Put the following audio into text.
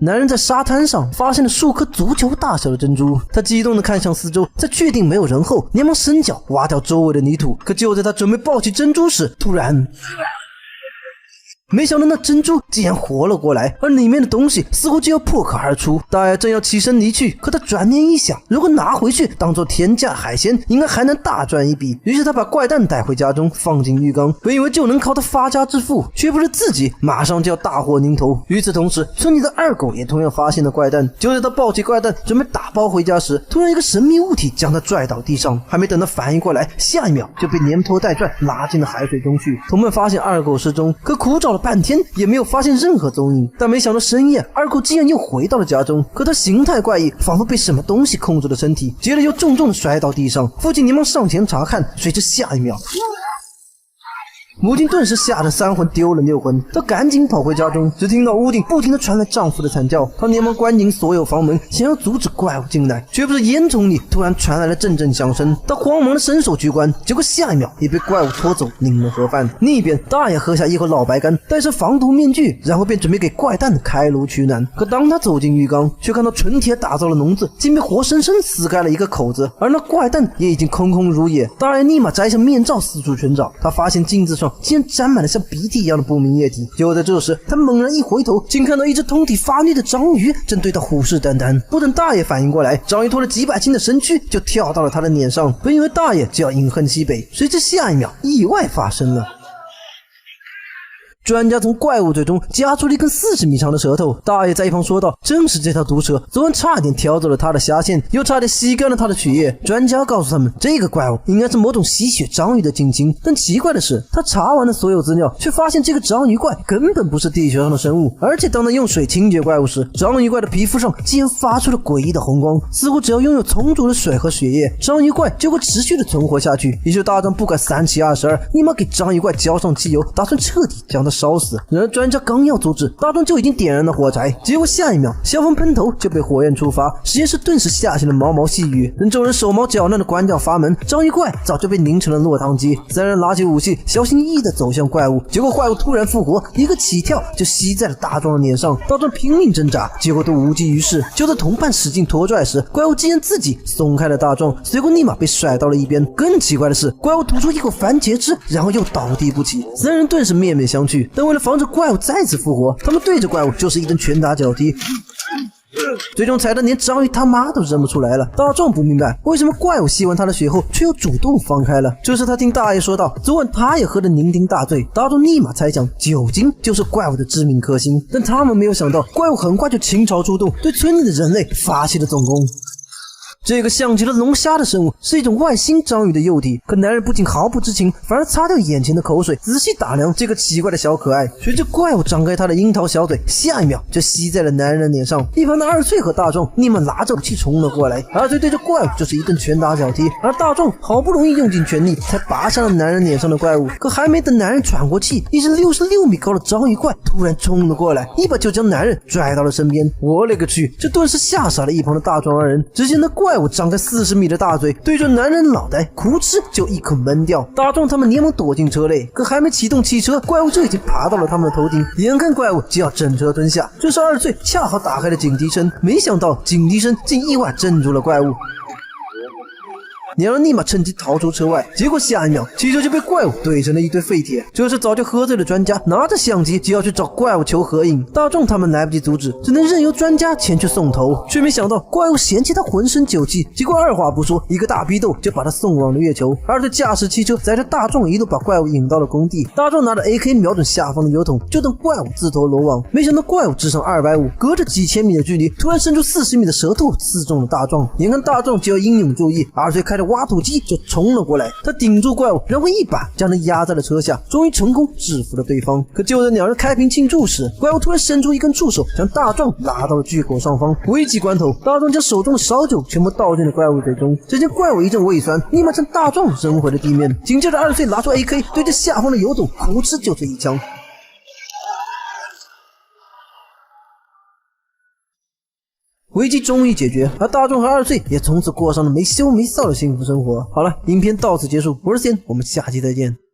男人在沙滩上发现了数颗足球大小的珍珠，他激动地看向四周，在确定没有人后，连忙伸脚挖掉周围的泥土。可就在他准备抱起珍珠时，突然没想到那珍珠竟然活了过来，而里面的东西似乎就要破壳而出。大爷正要起身离去，可他转念一想，如果拿回去当做天价海鲜，应该还能大赚一笔。于是他把怪蛋带回家中，放进浴缸，本以为就能靠他发家致富，却不知自己马上就要大祸临头。与此同时，村里的二狗也同样发现了怪蛋。就在他抱起怪蛋准备打包回家时，突然一个神秘物体将他拽倒地上，还没等他反应过来，下一秒就被连拖带拽拉进了海水中去。同伴发现二狗失踪，可苦找了半天也没有发现任何踪影。但没想到深夜，二狗竟然又回到了家中，可他形态怪异，仿佛被什么东西控制了身体，接着又重重地摔到地上。父亲连忙上前查看，谁知下一秒母亲顿时吓得三魂丢了六魂，她赶紧跑回家中，只听到屋顶不停地传来丈夫的惨叫。她连忙关紧所有房门，想要阻止怪物进来，却不是烟囱里突然传来了阵阵响声。她慌忙地伸手去关，结果下一秒也被怪物拖走，领了盒饭。另一边，大爷喝下一口老白干，戴上防毒面具，然后便准备给怪蛋开炉取暖。可当他走进浴缸，却看到纯铁打造的笼子竟被活生生撕开了一个口子，而那怪蛋也已经空空如也。大爷立马摘下面罩四处寻找，他发现镜子上竟然沾满了像鼻涕一样的不明液体。就在这时，他猛然一回头，竟看到一只通体发绿的章鱼正对他虎视眈眈。不等大爷反应过来，章鱼拖着几百斤的身躯就跳到了他的脸上。本以为大爷就要饮恨西北，谁知下一秒意外发生了。专家从怪物嘴中夹出了一根40米长的舌头，大爷在一旁说道：“正是这条毒蛇，昨晚差点挑走了他的虾线，又差点吸干了他的血液。”专家告诉他们，这个怪物应该是某种吸血章鱼的近亲。但奇怪的是，他查完了所有资料，却发现这个章鱼怪根本不是地球上的生物，而且当他用水清洁怪物时，章鱼怪的皮肤上竟然发出了诡异的红光，似乎只要拥有充足的水和血液，章鱼怪就会持续的存活下去。于是大壮不敢3七22，立马给章鱼怪浇上汽油，打算彻底将它烧死。然而专家刚要阻止，大壮就已经点燃了火柴，结果下一秒消防喷头就被火焰触发，实验室顿时下起了毛毛细雨。等众人手忙脚乱的关掉阀门，章鱼怪早就被淋成了落汤鸡。三人拿起武器，小心翼翼的走向怪物，结果怪物突然复活，一个起跳就吸在了大壮的脸上。大壮拼命挣扎，结果都无济于事。就在同伴使劲拖拽时，怪物竟然自己松开了大壮，随后立马被甩到了一边。更奇怪的是，怪物吐出一口番茄汁，然后又倒地不起。三人顿时面面相觑，但为了防止怪物再次复活，他们对着怪物就是一顿拳打脚踢，最终踩得连章鱼他妈都认不出来了。大壮不明白为什么怪物吸完他的血后却又主动放开了，这时他听大爷说道，昨晚他也喝得酩酊大醉。大壮立马猜想酒精就是怪物的致命克星，但他们没有想到怪物很快就倾巢出动，对村里的人类发起了总攻。这个像极了龙虾的生物是一种外星章鱼的幼体，可男人不仅毫不知情，反而擦掉眼前的口水，仔细打量这个奇怪的小可爱。随着怪物张开他的樱桃小嘴，下一秒就吸在了男人的脸上。一旁的二岁和大壮立马拿着武器冲了过来，二岁对着怪物就是一顿拳打脚踢，而大壮好不容易用尽全力才拔下了男人脸上的怪物。可还没等男人喘过气，一只66米高的章鱼怪突然冲了过来，一把就将男人拽到了身边。我勒个去，这顿时吓傻了一旁的大壮二人。只见那怪物张开40米的大嘴，对着男人脑袋哭哧就一口闷掉。大壮他们连忙躲进车内，可还没启动汽车，怪物就已经爬到了他们的头顶，眼看怪物就要整车吞下。这时二岁恰好打开了警笛声，没想到警笛声竟意外镇住了怪物。两人立马趁机逃出车外，结果下一秒汽车就被怪物怼成了一堆废铁。这时早就喝醉的专家拿着相机就要去找怪物求合影，大壮他们来不及阻止，只能任由专家前去送头，却没想到怪物嫌弃他浑身酒气，结果二话不说，一个大逼斗就把他送往了月球。二队驾驶汽车载着大壮一路把怪物引到了工地，大壮拿着 AK 瞄准下方的油桶，就等怪物自投罗网。没想到怪物智商250，隔着几千米的距离突然伸出40米的舌头刺中了大壮。眼看大壮就要英勇就义，二队开着挖土机就冲了过来，他顶住怪物，然后一把将他压在了车下，终于成功制服了对方。可就在两人开瓶庆祝时，怪物突然伸出一根触手，将大壮拉到了巨口上方。危急关头，大壮将手中的烧酒全部倒进了怪物嘴中，只见怪物一阵胃酸，立马将大壮扔回了地面。紧接着二岁拿出 AK 对着下方的油桶呼哧就是一枪。危机终于解决，而大壮和二岁也从此过上了没羞没臊的幸福生活。好了，影片到此结束，我是仙，我们下期再见。